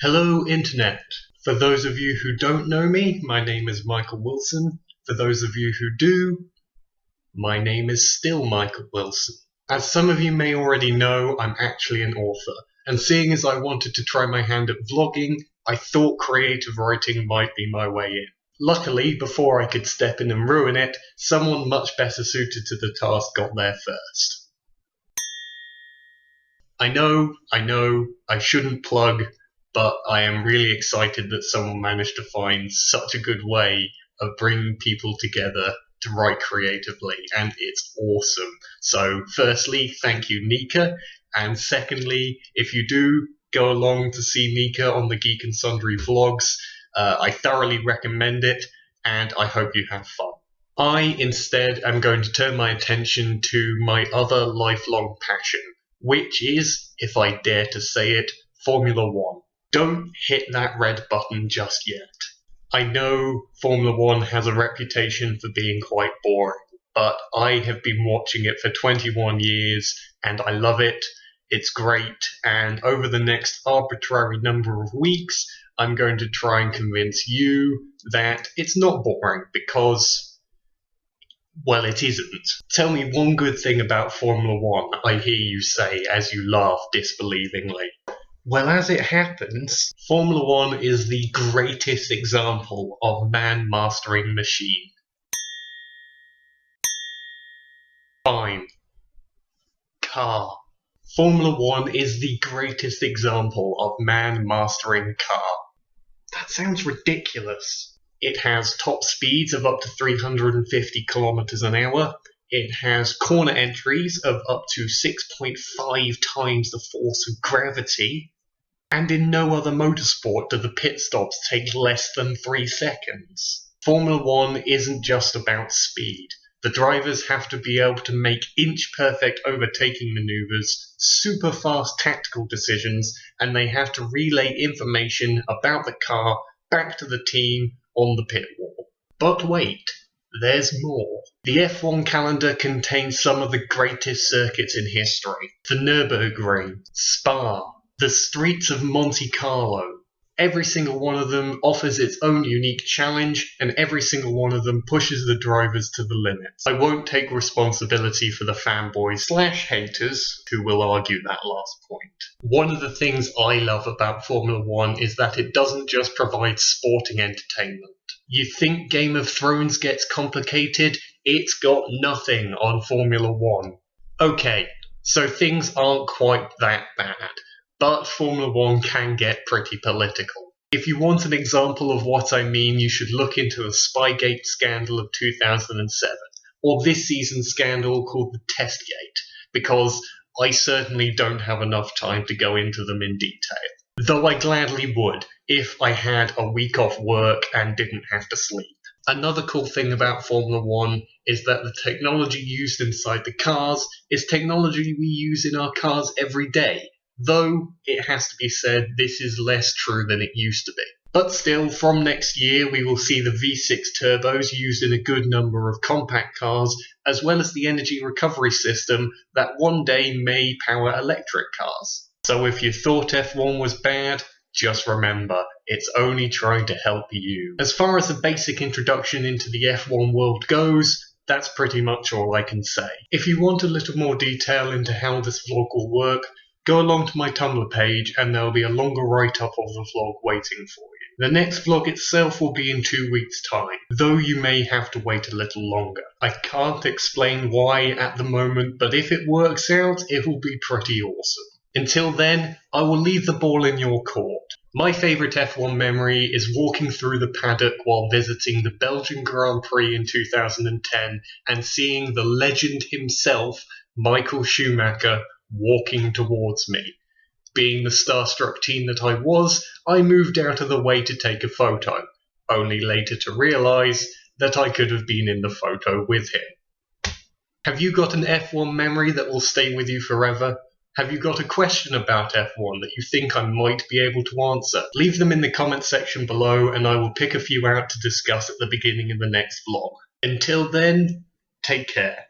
Hello Internet! For those of you who don't know me, my name is Michael Wilson. For those of you who do, my name is still Michael Wilson. As some of you may already know, I'm actually an author, and seeing as I wanted to try my hand at vlogging, I thought creative writing might be my way in. Luckily, before I could step in and ruin it, someone much better suited to the task got there first. I know, I shouldn't plug, but I am really excited that someone managed to find such a good way of bringing people together to write creatively, and it's awesome. So firstly, thank you Nika, and secondly, if you do go along to see Nika on the Geek and Sundry vlogs, I thoroughly recommend it, and I hope you have fun. I instead am going to turn my attention to my other lifelong passion, which is, if I dare to say it, Formula One. Don't hit that red button just yet. I know Formula One has a reputation for being quite boring, but I have been watching it for 21 years and I love it. It's great, and over the next arbitrary number of weeks, I'm going to try and convince you that it's not boring because, well, it isn't. Tell me one good thing about Formula One, I hear you say as you laugh disbelievingly. Well, as it happens, Formula One is the greatest example of man mastering machine. Fine. Car. Formula One is the greatest example of man mastering car. That sounds ridiculous. It has top speeds of up to 350 kilometers an hour. It has corner entries of up to 6.5 times the force of gravity. And in no other motorsport do the pit stops take less than 3 seconds. Formula One isn't just about speed. The drivers have to be able to make inch-perfect overtaking maneuvers, super fast tactical decisions, and they have to relay information about the car back to the team on the pit wall. But wait, there's more. The F1 calendar contains some of the greatest circuits in history. The Nürburgring, Spa, the streets of Monte Carlo. Every single one of them offers its own unique challenge, and every single one of them pushes the drivers to the limits. I won't take responsibility for the fanboys/haters who will argue that last point. One of the things I love about Formula One is that it doesn't just provide sporting entertainment. You think Game of Thrones gets complicated? It's got nothing on Formula One. Okay, so things aren't quite that bad. But Formula One can get pretty political. If you want an example of what I mean, you should look into the Spygate scandal of 2007, or this season's scandal called the Testgate, because I certainly don't have enough time to go into them in detail. Though I gladly would, if I had a week off work and didn't have to sleep. Another cool thing about Formula One is that the technology used inside the cars is technology we use in our cars every day. Though, it has to be said, this is less true than it used to be. But still, from next year we will see the V6 turbos used in a good number of compact cars, as well as the energy recovery system that one day may power electric cars. So if you thought F1 was bad, just remember, it's only trying to help you. As far as the basic introduction into the F1 world goes, that's pretty much all I can say. If you want a little more detail into how this vlog will work, go along to my Tumblr page and there'll be a longer write-up of the vlog waiting for you. The next vlog itself will be in 2 weeks' time, though you may have to wait a little longer. I can't explain why at the moment, but if it works out, it will be pretty awesome. Until then, I will leave the ball in your court. My favourite F1 memory is walking through the paddock while visiting the Belgian Grand Prix in 2010 and seeing the legend himself, Michael Schumacher, walking towards me. Being the starstruck teen that I was, I moved out of the way to take a photo, only later to realise that I could have been in the photo with him. Have you got an F1 memory that will stay with you forever? Have you got a question about F1 that you think I might be able to answer? Leave them in the comment section below and I will pick a few out to discuss at the beginning of the next vlog. Until then, take care.